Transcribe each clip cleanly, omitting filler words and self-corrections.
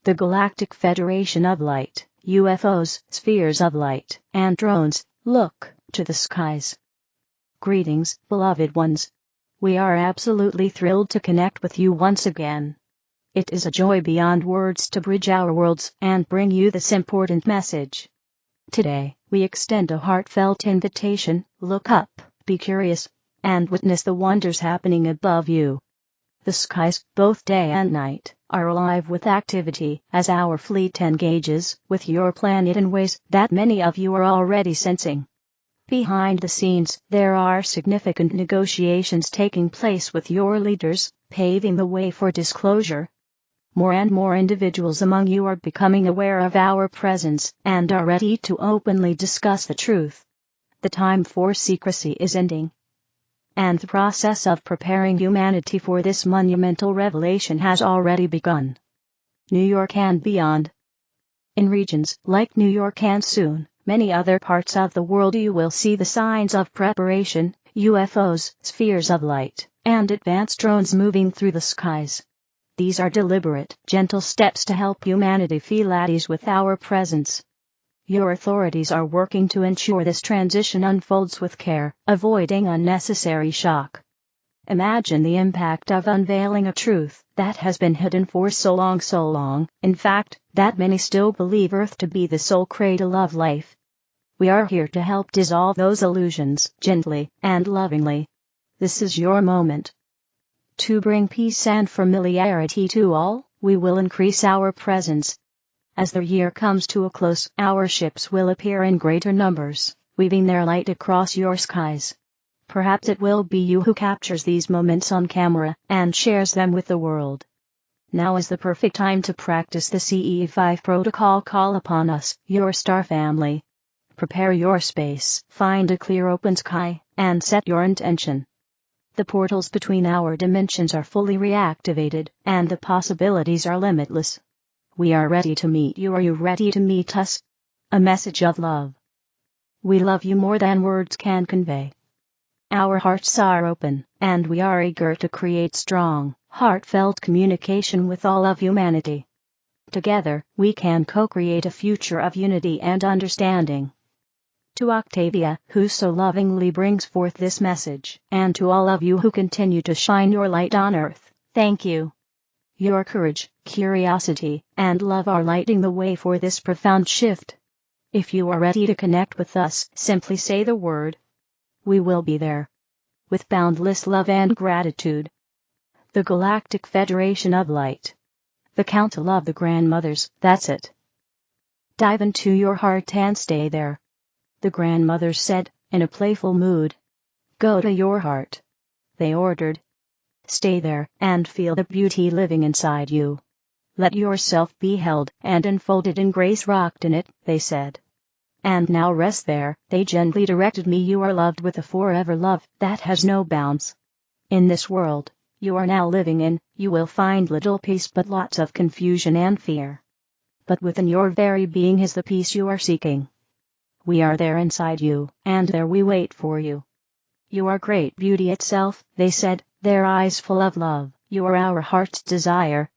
the Galactic Federation of Light, UFOs, spheres of light, and drones, look to the skies. Greetings, beloved ones. We are absolutely thrilled to connect with you once again. It is a joy beyond words to bridge our worlds and bring you this important message. Today, we extend a heartfelt invitation: look up, be curious, and witness the wonders happening above you. The skies, both day and night, are alive with activity as our fleet engages with your planet in ways that many of you are already sensing. Behind the scenes, there are significant negotiations taking place with your leaders, paving the way for disclosure. More and more individuals among you are becoming aware of our presence and are ready to openly discuss the truth. The time for secrecy is ending, and the process of preparing humanity for this monumental revelation has already begun. New York and beyond. In regions like New York and soon many other parts of the world, you will see the signs of preparation: UFOs, spheres of light, and advanced drones moving through the skies. These are deliberate, gentle steps to help humanity feel at ease with our presence. Your authorities are working to ensure this transition unfolds with care, avoiding unnecessary shock. Imagine the impact of unveiling a truth that has been hidden for so long, in fact, that many still believe Earth to be the sole cradle of life. We are here to help dissolve those illusions, gently and lovingly. This is your moment. To bring peace and familiarity to all, we will increase our presence. As the year comes to a close, our ships will appear in greater numbers, weaving their light across your skies. Perhaps it will be you who captures these moments on camera and shares them with the world. Now is the perfect time to practice the CE5 protocol. Call upon us, your star family. Prepare your space, find a clear open sky, and set your intention. The portals between our dimensions are fully reactivated, and the possibilities are limitless. We are ready to meet you. Are you ready to meet us? A message of love. We love you more than words can convey. Our hearts are open, and we are eager to create strong, heartfelt communication with all of humanity. Together, we can co-create a future of unity and understanding. To Octavia, who so lovingly brings forth this message, and to all of you who continue to shine your light on Earth, thank you. Your courage, curiosity, and love are lighting the way for this profound shift. If you are ready to connect with us, simply say the word. We will be there. With boundless love and gratitude. The Galactic Federation of Light. The Council of the Grandmothers, that's it. Dive into your heart and stay there. The grandmothers said, in a playful mood. Go to your heart. They ordered. Stay there and feel the beauty living inside you. Let yourself be held and enfolded in grace, rocked in it, they said. And now rest there, they gently directed me. You are loved with a forever love that has no bounds. In this world you are now living in, you will find little peace but lots of confusion and fear. But within your very being is the peace you are seeking. We are there inside you, and there we wait for you. You are great beauty itself, they said, their eyes full of love. You are our heart's desire.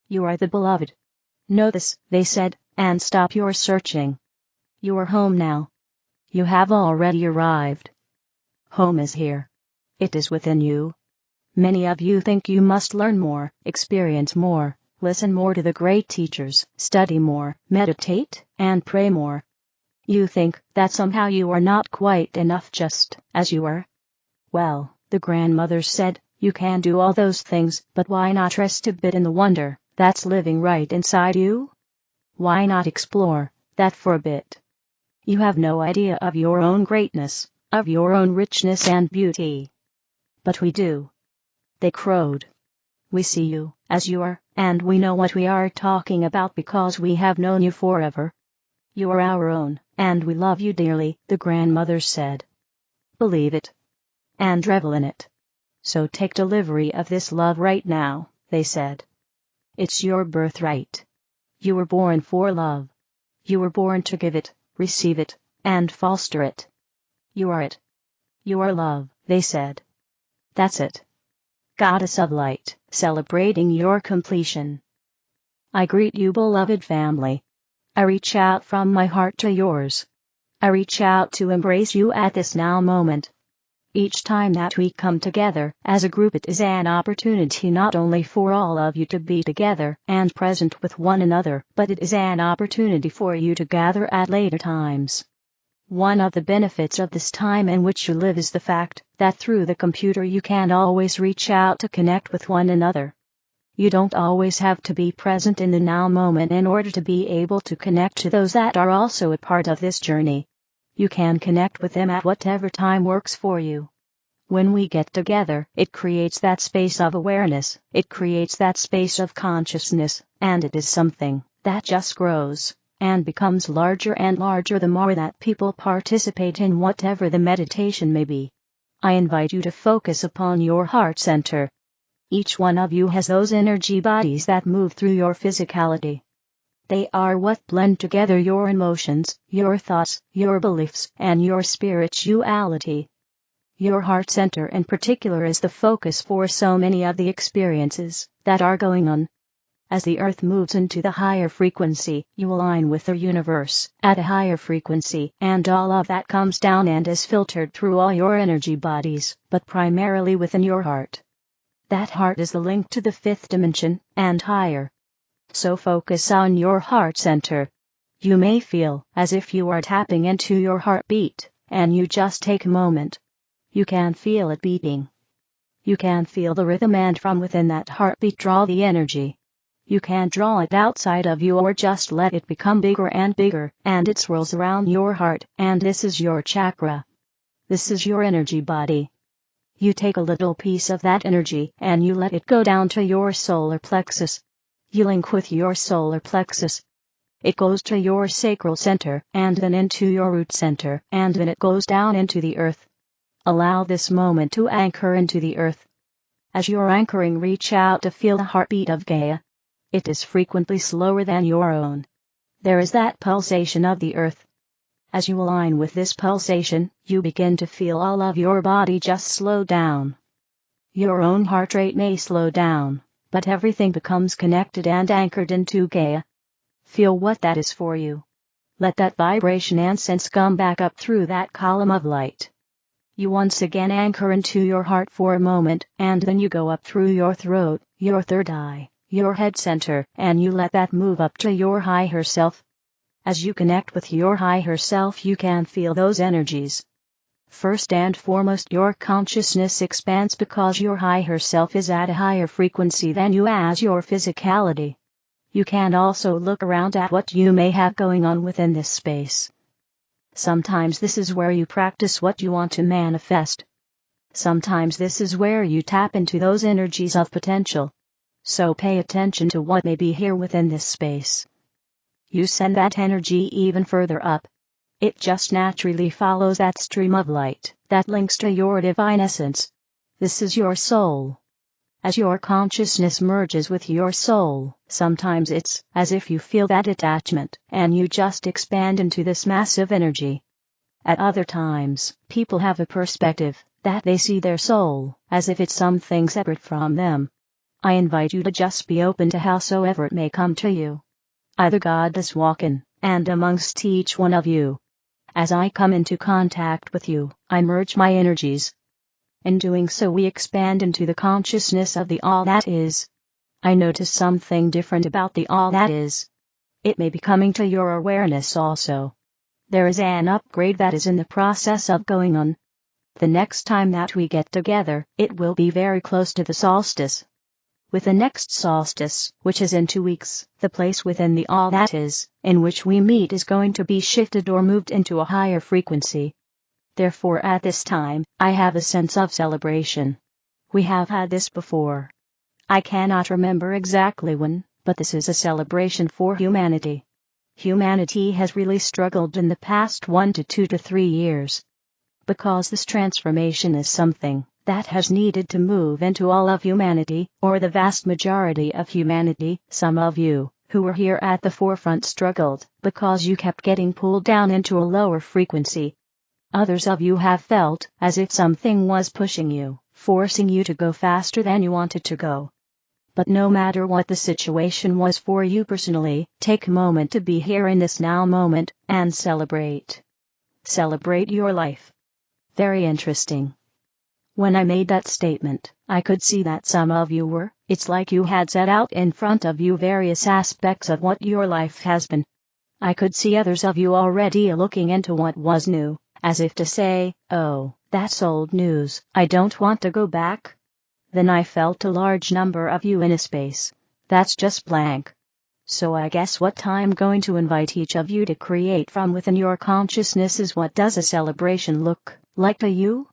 You are the beloved. Know this, they said, and stop your searching. You are home now. You have already arrived. Home is here. It is within you. Many of you think you must learn more, experience more, listen more to the great teachers, study more, meditate, and pray more. You think that somehow you are not quite enough just as you are. Well, the grandmothers said, you can do all those things, but why not rest a bit in the wonder that's living right inside you? Why not explore that for a bit? You have no idea of your own greatness, of your own richness and beauty. But we do. They crowed. We see you as you are, and we know what we are talking about because we have known you forever. You are our own, and we love you dearly, the grandmothers said. Believe it. And revel in it. So take delivery of this love right now, they said. It's your birthright. You were born for love. You were born to give it, receive it, and foster it. You are it. You are love, they said. That's it. Goddess of light, celebrating your completion. I greet you, beloved family. I reach out from my heart to yours. I reach out to embrace you at this now moment. Each time that we come together as a group, it is an opportunity not only for all of you to be together and present with one another, but it is an opportunity for you to gather at later times. One of the benefits of this time in which you live is the fact that through the computer you can always reach out to connect with one another. You don't always have to be present in the now moment in order to be able to connect to those that are also a part of this journey. You can connect with them at whatever time works for you. When we get together, it creates that space of awareness, it creates that space of consciousness, and it is something that just grows and becomes larger and larger the more that people participate in whatever the meditation may be. I invite you to focus upon your heart center. Each one of you has those energy bodies that move through your physicality. They are what blend together your emotions, your thoughts, your beliefs, and your spirituality. Your heart center in particular is the focus for so many of the experiences that are going on. As the earth moves into the higher frequency, you align with the universe at a higher frequency, and all of that comes down and is filtered through all your energy bodies, but primarily within your heart. That heart is the link to the fifth dimension and higher. So focus on your heart center. You may feel as if you are tapping into your heartbeat, and you just take a moment. You can feel it beating. You can feel the rhythm, and from within that heartbeat draw the energy. You can draw it outside of you or just let it become bigger, and it swirls around your heart, and this is your chakra. This is your energy body. You take a little piece of that energy and you let it go down to your solar plexus. You link with your solar plexus. It goes to your sacral center, and then into your root center, and then it goes down into the earth. Allow this moment to anchor into the earth. As you're anchoring, reach out to feel the heartbeat of Gaia. It is frequently slower than your own. There is that pulsation of the earth. As you align with this pulsation, you begin to feel all of your body just slow down. Your own heart rate may slow down, but everything becomes connected and anchored into Gaia. Feel what that is for you. Let that vibration and sense come back up through that column of light. You once again anchor into your heart for a moment, and then you go up through your throat, your third eye, your head center, and you let that move up to your higher self. As you connect with your higher self, you can feel those energies. First and foremost, your consciousness expands because your higher self is at a higher frequency than you as your physicality. You can also look around at what you may have going on within this space. Sometimes this is where you practice what you want to manifest. Sometimes this is where you tap into those energies of potential. So pay attention to what may be here within this space. You send that energy even further up. It just naturally follows that stream of light that links to your divine essence. This is your soul. As your consciousness merges with your soul, sometimes it's as if you feel that attachment and you just expand into this massive energy. At other times, people have a perspective that they see their soul as if it's something separate from them. I invite you to just be open to howsoever it may come to you. Either God is walking and amongst each one of you. As I come into contact with you, I merge my energies. In doing so, we expand into the consciousness of the all that is. I notice something different about the all that is. It may be coming to your awareness also. There is an upgrade that is in the process of going on. The next time that we get together, it will be very close to the solstice. With the next solstice, which is in 2 weeks, the place within the all that is, in which we meet, is going to be shifted or moved into a higher frequency. Therefore, at this time, I have a sense of celebration. We have had this before. I cannot remember exactly when, but this is a celebration for humanity. Humanity has really struggled in the past 1 to 2 to 3 years. Because this transformation is something that has needed to move into all of humanity, or the vast majority of humanity. Some of you, who were here at the forefront, struggled because you kept getting pulled down into a lower frequency. Others of you have felt as if something was pushing you, forcing you to go faster than you wanted to go. But no matter what the situation was for you personally, take a moment to be here in this now moment, and celebrate. Celebrate your life. Very interesting. When I made that statement, I could see that some of you were, it's like you had set out in front of you various aspects of what your life has been. I could see others of you already looking into what was new, as if to say, oh, that's old news, I don't want to go back. Then I felt a large number of you in a space that's just blank. So I guess what I'm going to invite each of you to create from within your consciousness is, what does a celebration look like to you?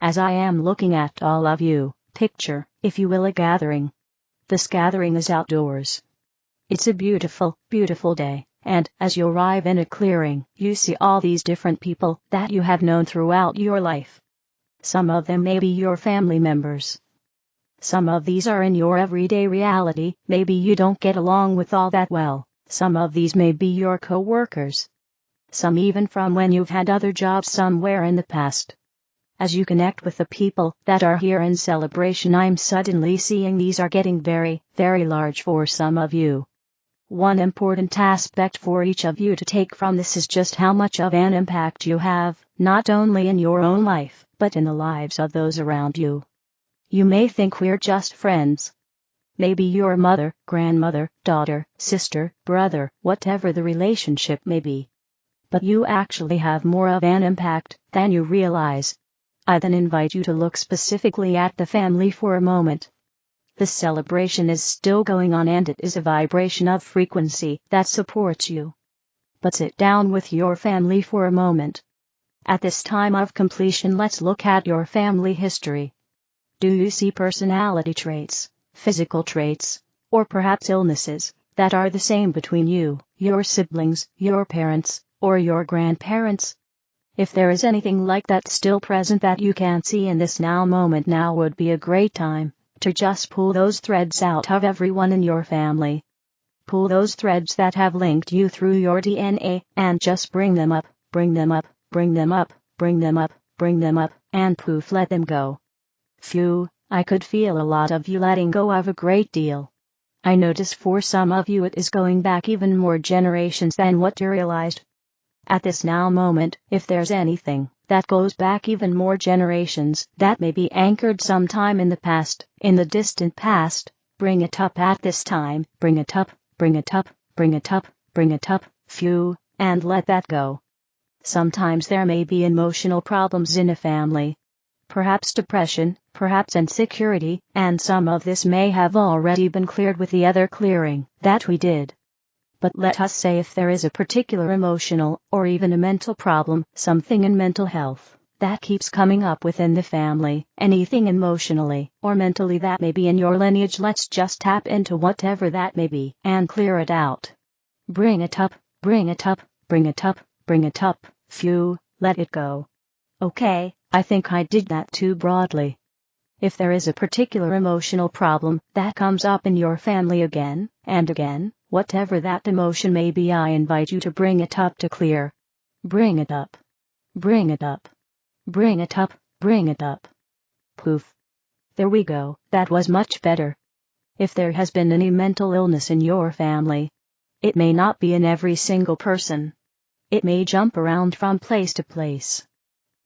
As I am looking at all of you, picture, if you will, a gathering. This gathering is outdoors. It's a beautiful, beautiful day, and as you arrive in a clearing, you see all these different people that you have known throughout your life. Some of them may be your family members. Some of these are in your everyday reality, maybe you don't get along with all that well. Some of these may be your co-workers. Some even from when you've had other jobs somewhere in the past. As you connect with the people that are here in celebration, I'm suddenly seeing these are getting very, very large for some of you. One important aspect for each of you to take from this is just how much of an impact you have, not only in your own life, but in the lives of those around you. You may think we're just friends. Maybe your mother, grandmother, daughter, sister, brother, whatever the relationship may be. But you actually have more of an impact than you realize. I then invite you to look specifically at the family for a moment. The celebration is still going on, and it is a vibration of frequency that supports you. But sit down with your family for a moment. At this time of completion, let's look at your family history. Do you see personality traits, physical traits, or perhaps illnesses that are the same between you, your siblings, your parents, or your grandparents? If there is anything like that still present that you can see in this now moment, now would be a great time to just pull those threads out of everyone in your family. Pull those threads that have linked you through your DNA and just bring them up, bring them up, bring them up, bring them up, bring them up, and poof, let them go. Phew, I could feel a lot of you letting go of a great deal. I notice for some of you it is going back even more generations than what you realized. At this now moment, if there's anything that goes back even more generations, that may be anchored sometime in the past, in the distant past, bring it up at this time, bring it up, bring it up, bring it up, bring it up, phew, and let that go. Sometimes there may be emotional problems in a family. Perhaps depression, perhaps insecurity, and some of this may have already been cleared with the other clearing that we did. But let us say if there is a particular emotional, or even a mental problem, something in mental health, that keeps coming up within the family, anything emotionally or mentally that may be in your lineage, let's just tap into whatever that may be and clear it out. Bring it up, bring it up, bring it up, bring it up, phew, let it go. Okay, I think I did that too broadly. If there is a particular emotional problem that comes up in your family again and again, whatever that emotion may be, I invite you to bring it up to clear. Bring it up. Bring it up. Bring it up, bring it up. Poof. There we go, that was much better. If there has been any mental illness in your family, it may not be in every single person. It may jump around from place to place.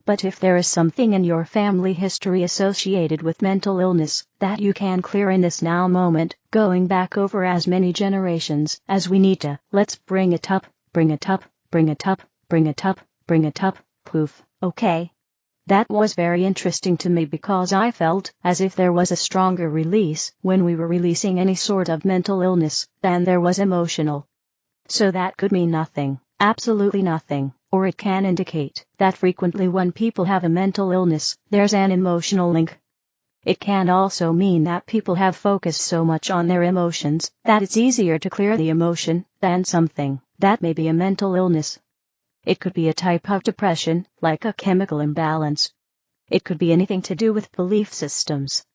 But if there is something in your family history associated with mental illness that you can clear in this now moment, going back over as many generations as we need to, let's bring it up, bring it up, bring it up, bring it up, bring it up, poof, okay. That was very interesting to me because I felt as if there was a stronger release when we were releasing any sort of mental illness than there was emotional. So that could mean nothing, absolutely nothing. Or it can indicate that frequently when people have a mental illness, there's an emotional link. It can also mean that people have focused so much on their emotions that it's easier to clear the emotion than something that may be a mental illness. It could be a type of depression, like a chemical imbalance. It could be anything to do with belief systems.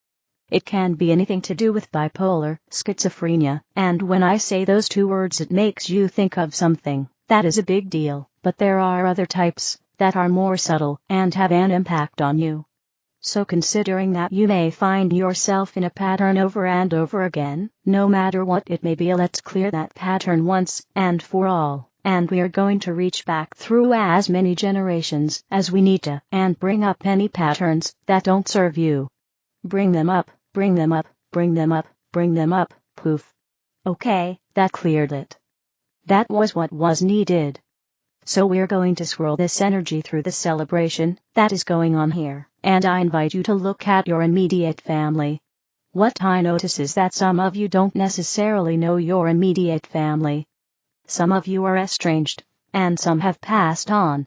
It can be anything to do with bipolar, schizophrenia, and when I say those two words it makes you think of something that is a big deal. But there are other types that are more subtle and have an impact on you. So considering that you may find yourself in a pattern over and over again, no matter what it may be, let's clear that pattern once and for all, and we are going to reach back through as many generations as we need to and bring up any patterns that don't serve you. Bring them up, bring them up, bring them up, bring them up, poof. Okay, that cleared it. That was what was needed. So we're going to swirl this energy through the celebration that is going on here, and I invite you to look at your immediate family. What I notice is that some of you don't necessarily know your immediate family. Some of you are estranged, and some have passed on.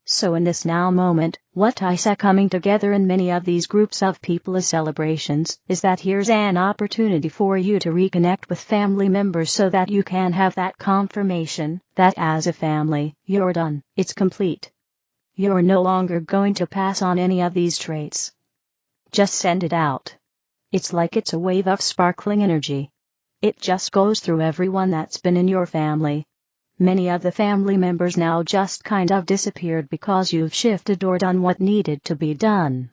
So in this now moment, what I see coming together in many of these groups of people as celebrations is that here's an opportunity for you to reconnect with family members so that you can have that confirmation that as a family, you're done, it's complete. You're no longer going to pass on any of these traits. Just send it out. It's like it's a wave of sparkling energy. It just goes through everyone that's been in your family. Many of the family members now just kind of disappeared because you've shifted or done what needed to be done.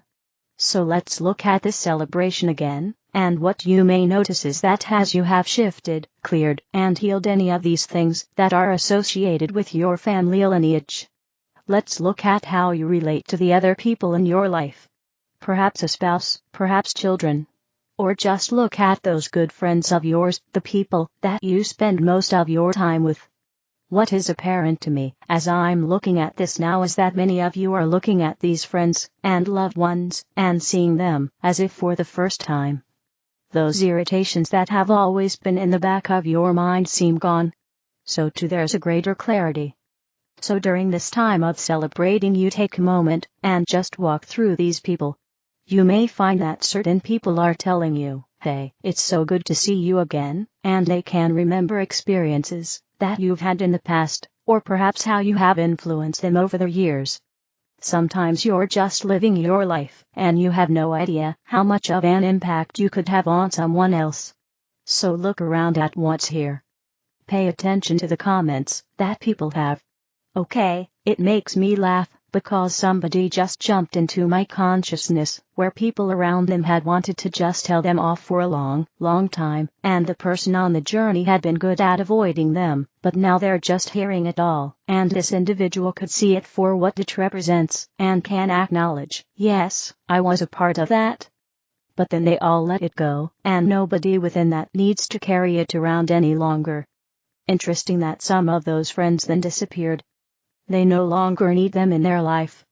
So let's look at this celebration again, and what you may notice is that as you have shifted, cleared, and healed any of these things that are associated with your family lineage. Let's look at how you relate to the other people in your life. Perhaps a spouse, perhaps children. Or just look at those good friends of yours, the people that you spend most of your time with. What is apparent to me, as I'm looking at this now, is that many of you are looking at these friends and loved ones and seeing them as if for the first time. Those irritations that have always been in the back of your mind seem gone. So too there's a greater clarity. So during this time of celebrating, you take a moment and just walk through these people. You may find that certain people are telling you, hey, it's so good to see you again, and they can remember experiences that you've had in the past, or perhaps how you have influenced them over the years. Sometimes you're just living your life, and you have no idea how much of an impact you could have on someone else. So look around at what's here. Pay attention to the comments that people have. Okay, it makes me laugh, because somebody just jumped into my consciousness where people around them had wanted to just tell them off for a long, long time, and the person on the journey had been good at avoiding them, but now they're just hearing it all, and this individual could see it for what it represents, and can acknowledge, yes, I was a part of that. But then they all let it go, and nobody within that needs to carry it around any longer. Interesting that some of those friends then disappeared. They no longer need them in their life.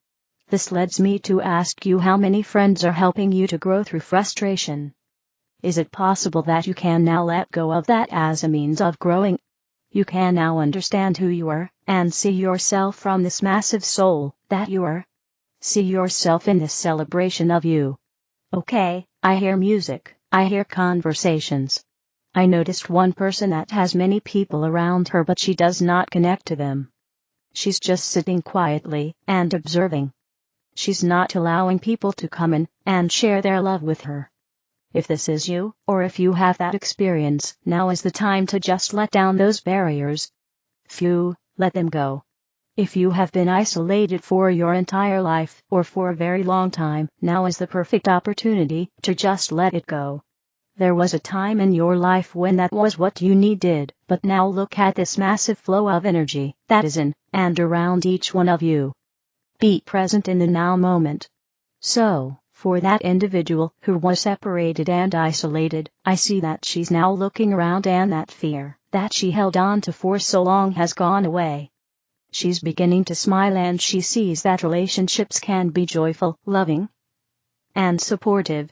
This leads me to ask you, how many friends are helping you to grow through frustration? Is it possible that you can now let go of that as a means of growing? You can now understand who you are, and see yourself from this massive soul that you are. See yourself in this celebration of you. Okay, I hear music, I hear conversations. I noticed one person that has many people around her, but she does not connect to them. She's just sitting quietly and observing. She's not allowing people to come in and share their love with her. If this is you, or if you have that experience, now is the time to just let down those barriers. Phew, let them go. If you have been isolated for your entire life, or for a very long time, now is the perfect opportunity to just let it go. There was a time in your life when that was what you needed, but now look at this massive flow of energy that is in and around each one of you. Be present in the now moment. So, for that individual who was separated and isolated, I see that she's now looking around, and that fear that she held on to for so long has gone away. She's beginning to smile, and she sees that relationships can be joyful, loving, and supportive.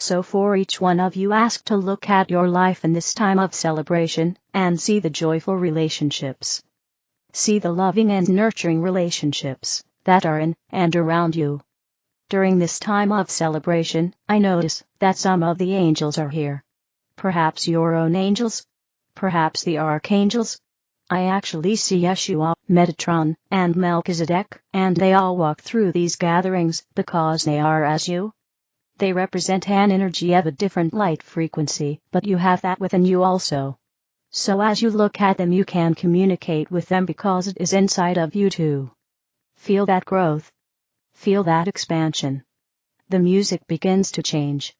So for each one of you, ask to look at your life in this time of celebration, and see the joyful relationships. See the loving and nurturing relationships that are in and around you. During this time of celebration, I notice that some of the angels are here. Perhaps your own angels? Perhaps the archangels? I actually see Yeshua, Metatron, and Melchizedek, and they all walk through these gatherings because they are as you. They represent an energy of a different light frequency, but you have that within you also. So as you look at them, you can communicate with them because it is inside of you too. Feel that growth. Feel that expansion. the music begins to change.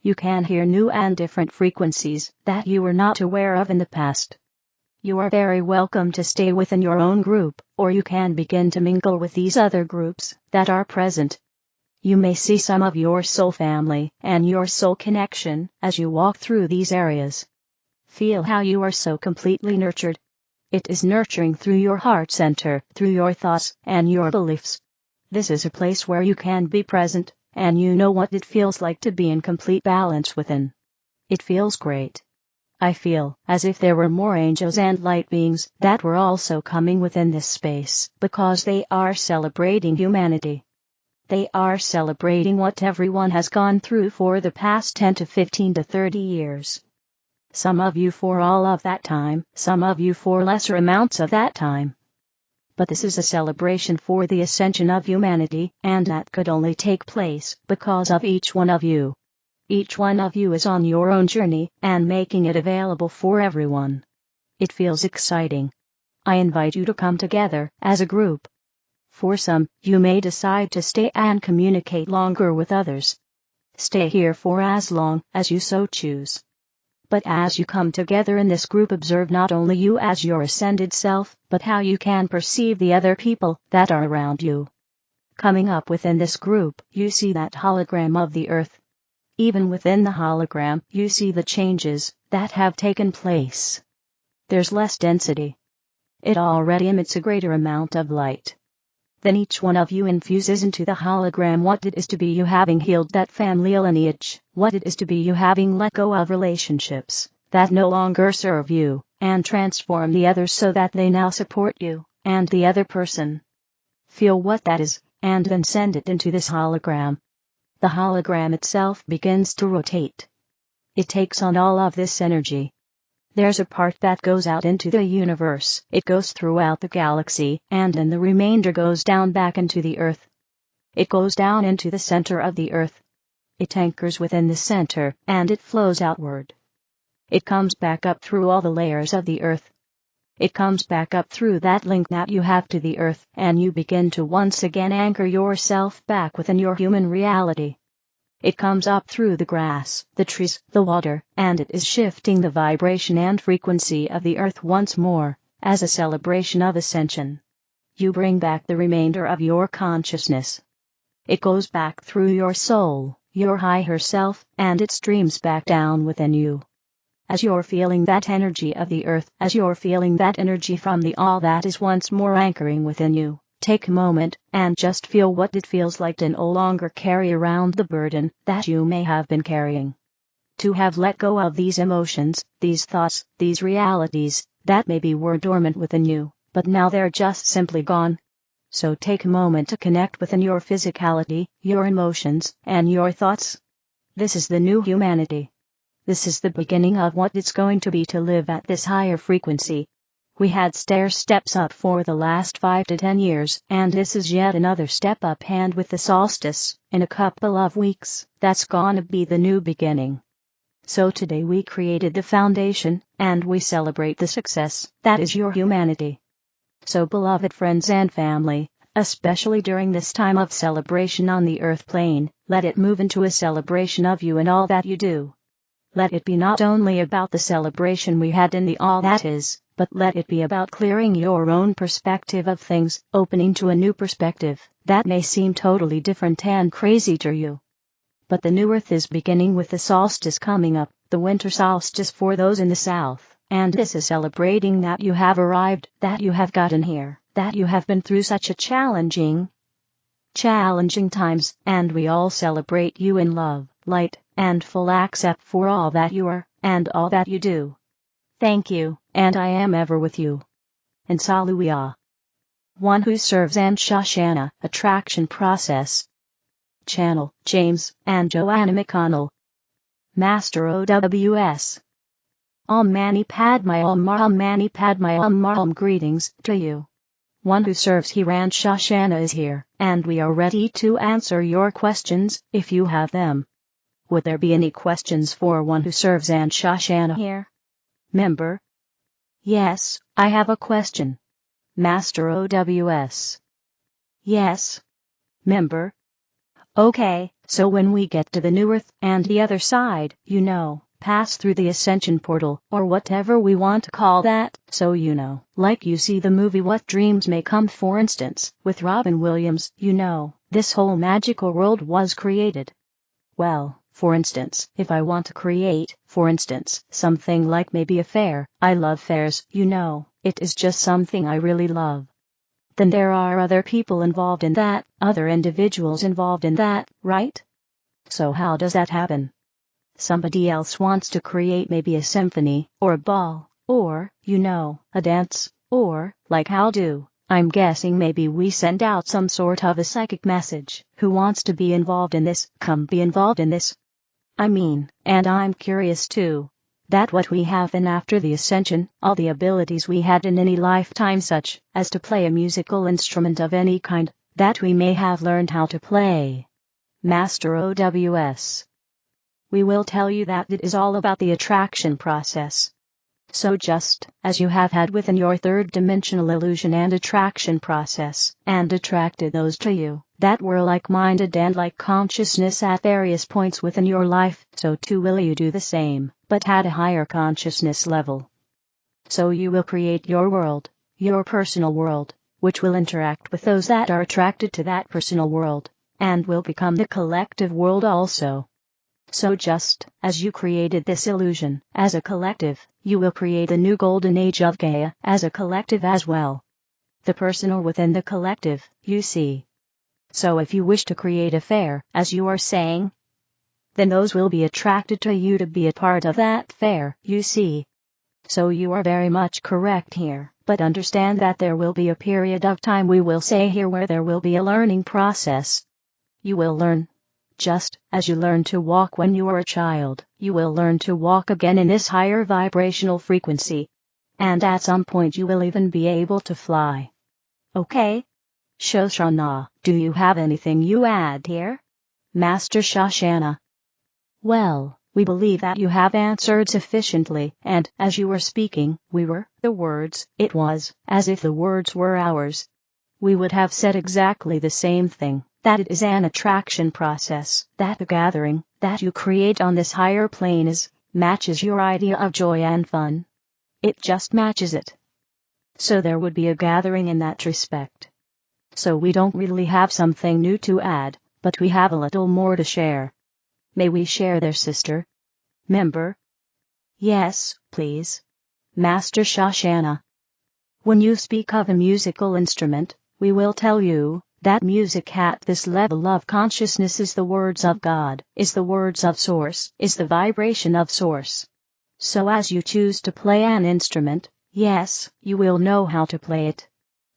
You can hear new and different frequencies that you were not aware of in the past. You are very welcome to stay within your own group, or you can begin to mingle with these other groups that are present. You may see some of your soul family and your soul connection as you walk through these areas. Feel how you are so completely nurtured. It is nurturing through your heart center, through your thoughts and your beliefs. This is a place where you can be present, and you know what it feels like to be in complete balance within. It feels great. I feel as if there were more angels and light beings that were also coming within this space because they are celebrating humanity. They are celebrating what everyone has gone through for the past 10 to 15 to 30 years. Some of you for all of that time, some of you for lesser amounts of that time. But this is a celebration for the ascension of humanity, and that could only take place because of each one of you. Each one of you is on your own journey and making it available for everyone. It feels exciting. I invite you to come together as a group. For some, you may decide to stay and communicate longer with others. Stay here for as long as you so choose. But as you come together in this group, observe not only you as your ascended self, but how you can perceive the other people that are around you. Coming up within this group, you see that hologram of the earth. Even within the hologram, you see the changes that have taken place. There's less density. It already emits a greater amount of light. Then each one of you infuses into the hologram what it is to be you having healed that family lineage, what it is to be you having let go of relationships that no longer serve you, and transform the others so that they now support you and the other person. Feel what that is, and then send it into this hologram. The hologram itself begins to rotate. It takes on all of this energy. There's a part that goes out into the universe, it goes throughout the galaxy, and then the remainder goes down back into the earth. It goes down into the center of the earth. It anchors within the center, and it flows outward. It comes back up through all the layers of the earth. It comes back up through that link that you have to the earth, and you begin to once again anchor yourself back within your human reality. It comes up through the grass, the trees, the water, and it is shifting the vibration and frequency of the earth once more, as a celebration of ascension. You bring back the remainder of your consciousness. It goes back through your soul, your higher self, and it streams back down within you. As you're feeling that energy of the earth, as you're feeling that energy from the all that is once more anchoring within you, take a moment and just feel what it feels like to no longer carry around the burden that you may have been carrying. To have let go of these emotions, these thoughts, these realities that maybe were dormant within you, but now they're just simply gone. So take a moment to connect within your physicality, your emotions, and your thoughts. This is the new humanity. This is the beginning of what it's going to be to live at this higher frequency. We had stair steps up for the last 5 to 10 years, and this is yet another step up, and with the solstice, in a couple of weeks, that's gonna be the new beginning. So today we created the foundation, and we celebrate the success that is your humanity. So beloved friends and family, especially during this time of celebration on the earth plane, let it move into a celebration of you and all that you do. Let it be not only about the celebration we had in the all that is, but let it be about clearing your own perspective of things, opening to a new perspective that may seem totally different and crazy to you. But the new earth is beginning with the solstice coming up, the winter solstice for those in the south, and this is celebrating that you have arrived, that you have gotten here, that you have been through such a challenging times, and we all celebrate you in love, light, and full accept for all that you are, and all that you do. Thank you, and I am ever with you. And Saluia. One who serves and Shoshanna, attraction process. Channel, James, and JoAnna McConnell. Master OWS. Om Mani Padme Om greetings to you. One who serves here and Shoshanna is here, and we are ready to answer your questions, if you have them. Would there be any questions for one who serves and Shoshanna here? Member? Yes, I have a question. Master OWS. Yes. Member? Okay, so when we get to the new Earth and the other side, pass through the ascension portal, or whatever we want to call that, so like you see the movie What Dreams May Come, for instance, with Robin Williams, this whole magical world was created. Well, for instance, if I want to create, for instance, something like maybe a fair, I love fairs, it is just something I really love. Then there are other people involved in that, other individuals involved in that, right? So how does that happen? Somebody else wants to create maybe a symphony, or a ball, or, a dance, or, like I'm guessing maybe we send out some sort of a psychic message. Who wants to be involved in this? Come be involved in this. I mean, and I'm curious too. That what we have in after the ascension, all the abilities we had in any lifetime, such as to play a musical instrument of any kind, that we may have learned how to play. Master OWS. We will tell you that it is all about the attraction process. So just as you have had within your third-dimensional illusion and attraction process, and attracted those to you, that were like-minded and like consciousness at various points within your life, so too will you do the same, but at a higher consciousness level. So you will create your world, your personal world, which will interact with those that are attracted to that personal world, and will become the collective world also. So just as you created this illusion as a collective, you will create a new golden age of Gaia as a collective as well. The personal within the collective, you see. So if you wish to create a fair, as you are saying, then those will be attracted to you to be a part of that fair, you see. So you are very much correct here, but understand that there will be a period of time, we will say here, where there will be a learning process. You will learn. Just as you learn to walk when you were a child, you will learn to walk again in this higher vibrational frequency. And at some point you will even be able to fly. Okay? Shoshanna, do you have anything you add here? Master Shoshanna. Well, we believe that you have answered sufficiently, and as you were speaking, the words, it was as if the words were ours. We would have said exactly the same thing. That it is an attraction process, that the gathering that you create on this higher plane matches your idea of joy and fun. It just matches it. So there would be a gathering in that respect. So we don't really have something new to add, but we have a little more to share. May we share there, sister? Member? Yes, please. Master Shoshanna. When you speak of a musical instrument, we will tell you that music at this level of consciousness is the words of God, is the words of Source, is the vibration of Source. So as you choose to play an instrument, yes, you will know how to play it.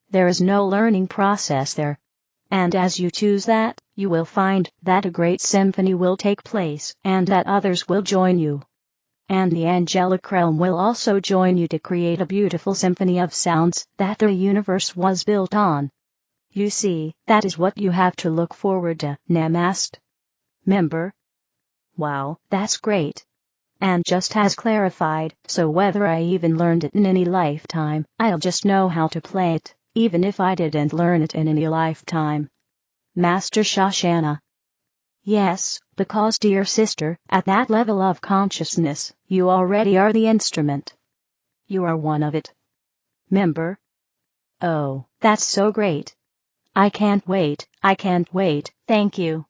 There is no learning process there. And as you choose that, you will find that a great symphony will take place and that others will join you. And the angelic realm will also join you to create a beautiful symphony of sounds that the universe was built on. You see, that is what you have to look forward to, Namaste. Member? Wow, that's great. And just as clarified, so whether I even learned it in any lifetime, I'll just know how to play it, even if I didn't learn it in any lifetime. Master Shoshanna. Yes, because dear sister, at that level of consciousness, you already are the instrument. You are one of it. Member? Oh, that's so great. I can't wait, thank you.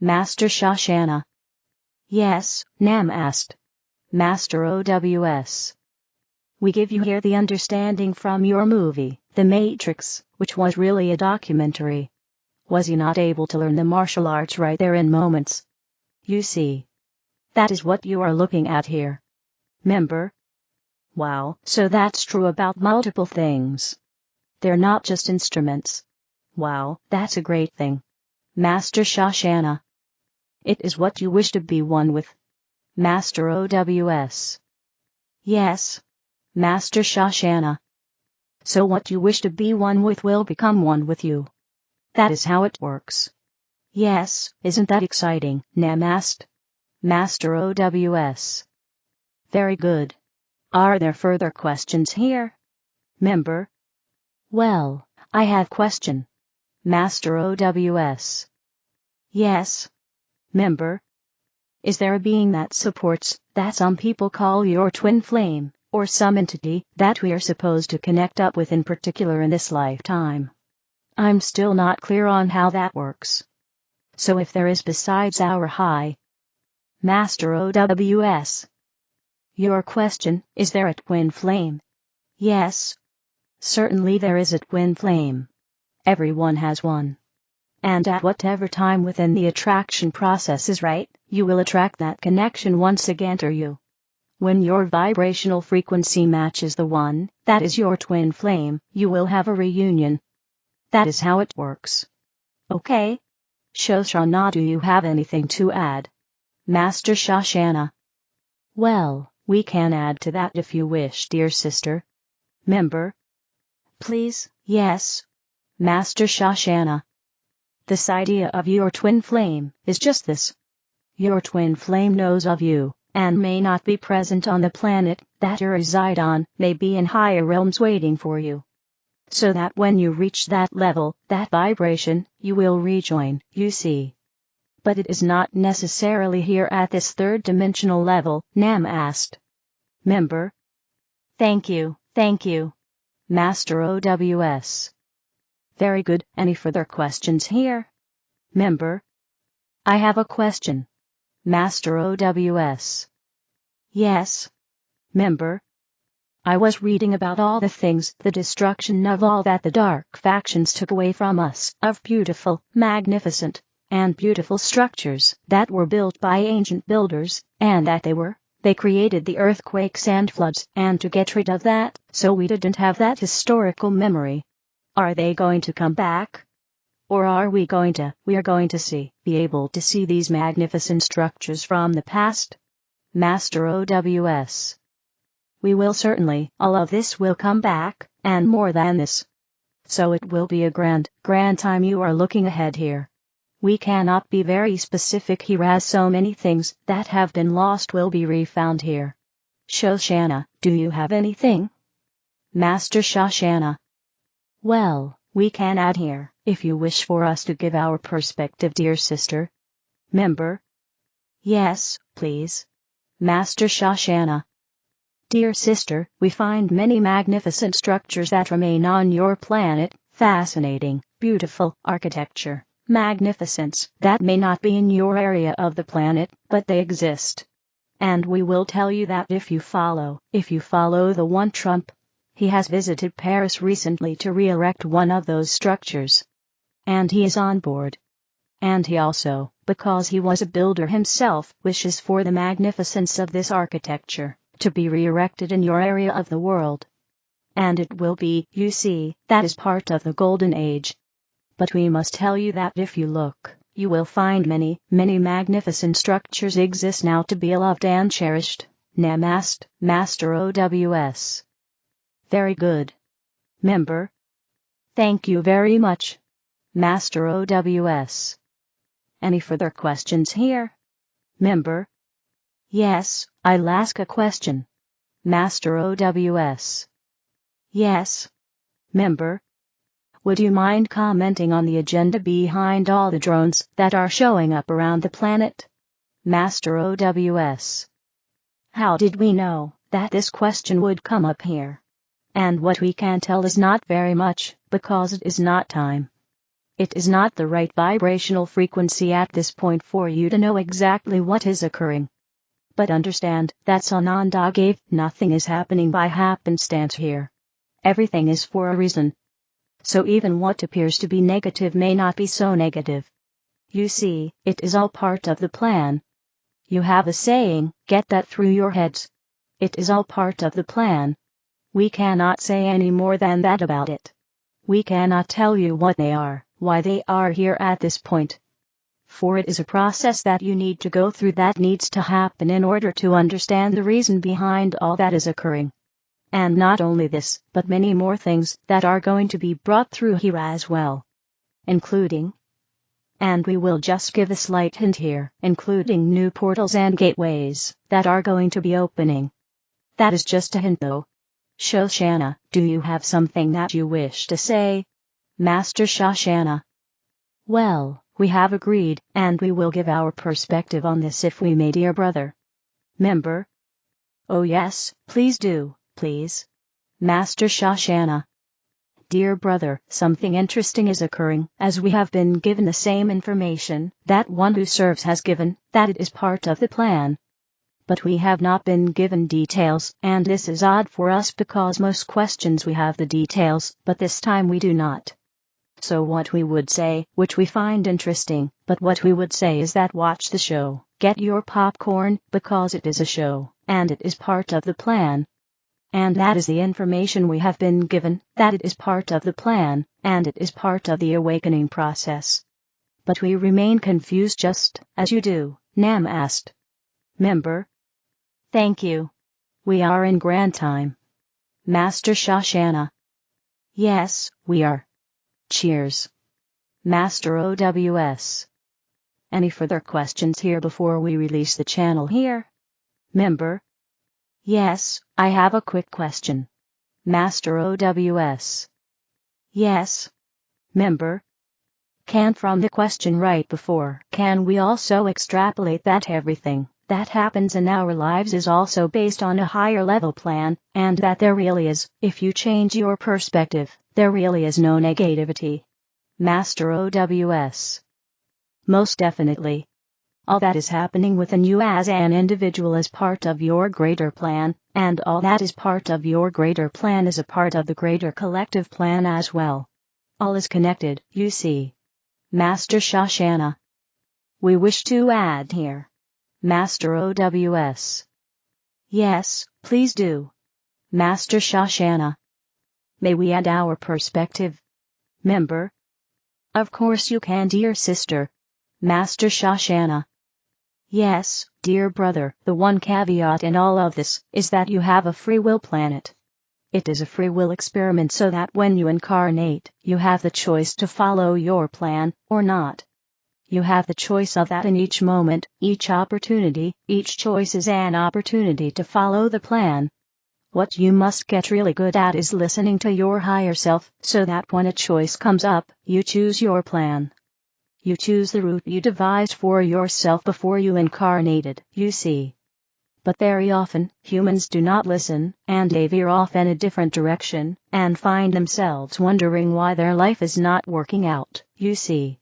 Master Shoshanna. Yes, Namaste. Master OWS. We give you here the understanding from your movie, The Matrix, which was really a documentary. Was he not able to learn the martial arts right there in moments? You see. That is what you are looking at here. Member? Wow, so that's true about multiple things. They're not just instruments. Wow, that's a great thing. Master Shoshanna. It is what you wish to be one with. Master OWS. Yes. Master Shoshanna. So what you wish to be one with will become one with you. That is how it works. Yes, isn't that exciting, Namaste? Master OWS. Very good. Are there further questions here? Member? Well, I have question. Master OWS. Yes. Member. Is there a being that supports, that some people call your twin flame, or some entity that we are supposed to connect up with in particular in this lifetime? I'm still not clear on how that works. So if there is besides our high Master OWS. Your question, is there a twin flame? Yes. Certainly there is a twin flame. Everyone has one. And at whatever time within the attraction process is right, you will attract that connection once again to you. When your vibrational frequency matches the one that is your twin flame, you will have a reunion. That is how it works. Okay? Shoshanna, do you have anything to add? Master Shoshanna. Well, we can add to that if you wish, dear sister. Member. Please, yes. Master Shoshanna. This idea of your twin flame is just this. Your twin flame knows of you, and may not be present on the planet that you reside on, may be in higher realms waiting for you. So that when you reach that level, that vibration, you will rejoin, you see. But it is not necessarily here at this third-dimensional level, Nam asked. Member. Thank you, Master OWS. Very good, any further questions here? Member. I have a question. Master OWS. Yes. Member. I was reading about all the things, the destruction of all that the dark factions took away from us, of beautiful, magnificent, and beautiful structures that were built by ancient builders, and that they created the earthquakes and floods, and to get rid of that, so we didn't have that historical memory. Are they going to come back? Or are we are going to be able to see these magnificent structures from the past? Master OWS. We will certainly, all of this will come back, and more than this. So it will be a grand time you are looking ahead here. We cannot be very specific here as so many things that have been lost will be refound here. Shoshanna, do you have anything? Master Shoshanna. Well, we can add here, if you wish for us to give our perspective, dear sister. Member. Yes, please. Master Shoshanna. Dear sister, we find many magnificent structures that remain on your planet, fascinating, beautiful architecture, magnificence that may not be in your area of the planet, but they exist. And we will tell you that if you follow the one Trump. He has visited Paris recently to re-erect one of those structures. And he is on board. And he also, because he was a builder himself, wishes for the magnificence of this architecture to be re-erected in your area of the world. And it will be, you see, that is part of the golden age. But we must tell you that if you look, you will find many magnificent structures exist now to be loved and cherished. Namaste, Master OWS. Very good. Member. Thank you very much. Master OWS. Any further questions here? Member. Yes, I'll ask a question. Master OWS. Yes. Member. Would you mind commenting on the agenda behind all the drones that are showing up around the planet? Master OWS. How did we know that this question would come up here? And what we can tell is not very much, because it is not time. It is not the right vibrational frequency at this point for you to know exactly what is occurring. But understand that Sananda gave, nothing is happening by happenstance here. Everything is for a reason. So even what appears to be negative may not be so negative. You see, it is all part of the plan. You have a saying, get that through your heads. It is all part of the plan. We cannot say any more than that about it. We cannot tell you what they are, why they are here at this point. For it is a process that you need to go through that needs to happen in order to understand the reason behind all that is occurring. And not only this, but many more things that are going to be brought through here as well. Including, and we will just give a slight hint here, including new portals and gateways that are going to be opening. That is just a hint though. Shoshanna, do you have something that you wish to say? Master Shoshanna. Well, We have agreed, and we will give our perspective on this if we may, dear brother. Member? Oh yes, please do, please. Master Shoshanna. Dear brother, something interesting is occurring, as we have been given the same information that one who serves has given, that it is part of the plan. But we have not been given details, and this is odd for us because most questions we have the details, but this time we do not. So what we would say, which we find interesting, but what we would say is that watch the show, get your popcorn, because it is a show, and it is part of the plan. And that is the information we have been given, that it is part of the plan, and it is part of the awakening process. But we remain confused just as you do, Nam asked. Member? Thank you. We are in grand time. Master Shoshanna. Yes, we are. Cheers. Master OWS. Any further questions here before we release the channel here? Member? Yes, I have a quick question. Master OWS. Yes. Member? From the question right before, can we also extrapolate that everything that happens in our lives is also based on a higher level plan, and that there really is, if you change your perspective, there really is no negativity? Master OWS. Most definitely. All that is happening within you as an individual is part of your greater plan, and all that is part of your greater plan is a part of the greater collective plan as well. All is connected, you see. Master Shoshanna. We wish to add here. Master OWS. Yes, please do. Master Shoshanna. May we add our perspective? Member? Of course you can, dear sister. Master Shoshanna. Yes, dear brother, the one caveat in all of this is that you have a free will planet. It is a free will experiment so that when you incarnate, you have the choice to follow your plan or not. You have the choice of that in each moment, each opportunity, each choice is an opportunity to follow the plan. What you must get really good at is listening to your higher self, so that when a choice comes up, you choose your plan. You choose the route you devised for yourself before you incarnated, you see. But very often, humans do not listen, and they veer off in a different direction, and find themselves wondering why their life is not working out, you see.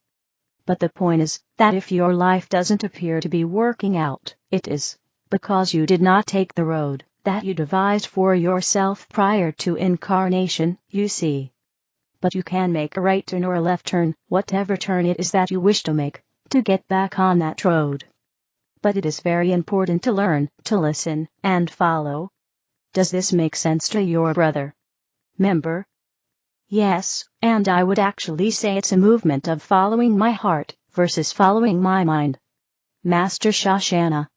But the point is, that if your life doesn't appear to be working out, it is because you did not take the road that you devised for yourself prior to incarnation, you see. But you can make a right turn or a left turn, whatever turn it is that you wish to make, to get back on that road. But it is very important to learn, to listen, and follow. Does this make sense to your brother? Member? Yes, and I would actually say it's a movement of following my heart versus following my mind. Master Shoshanna.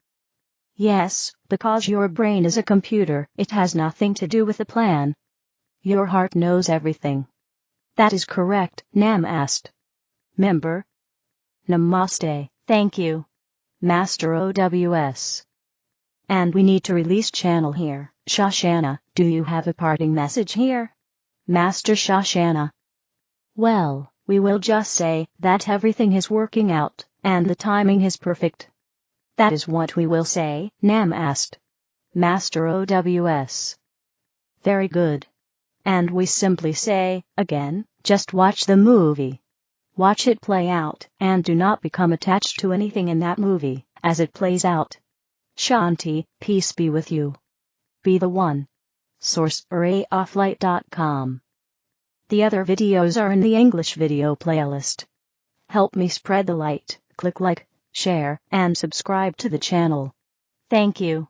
Yes, because your brain is a computer, it has nothing to do with the plan. Your heart knows everything. That is correct, Nam asked. Member? Namaste, thank you. Master OWS. And we need to release channel here. Shoshanna, do you have a parting message here? Master Shoshanna. Well, we will just say that everything is working out, and the timing is perfect. That is what we will say, Nam asked. Master OWS. Very good. And we simply say, again, just watch the movie. Watch it play out, and do not become attached to anything in that movie, as it plays out. Shanti, peace be with you. Be the one. Source arrayofflight.com. The other videos are in the English video playlist. Help me spread the light, click like, share, and subscribe to the channel. Thank you.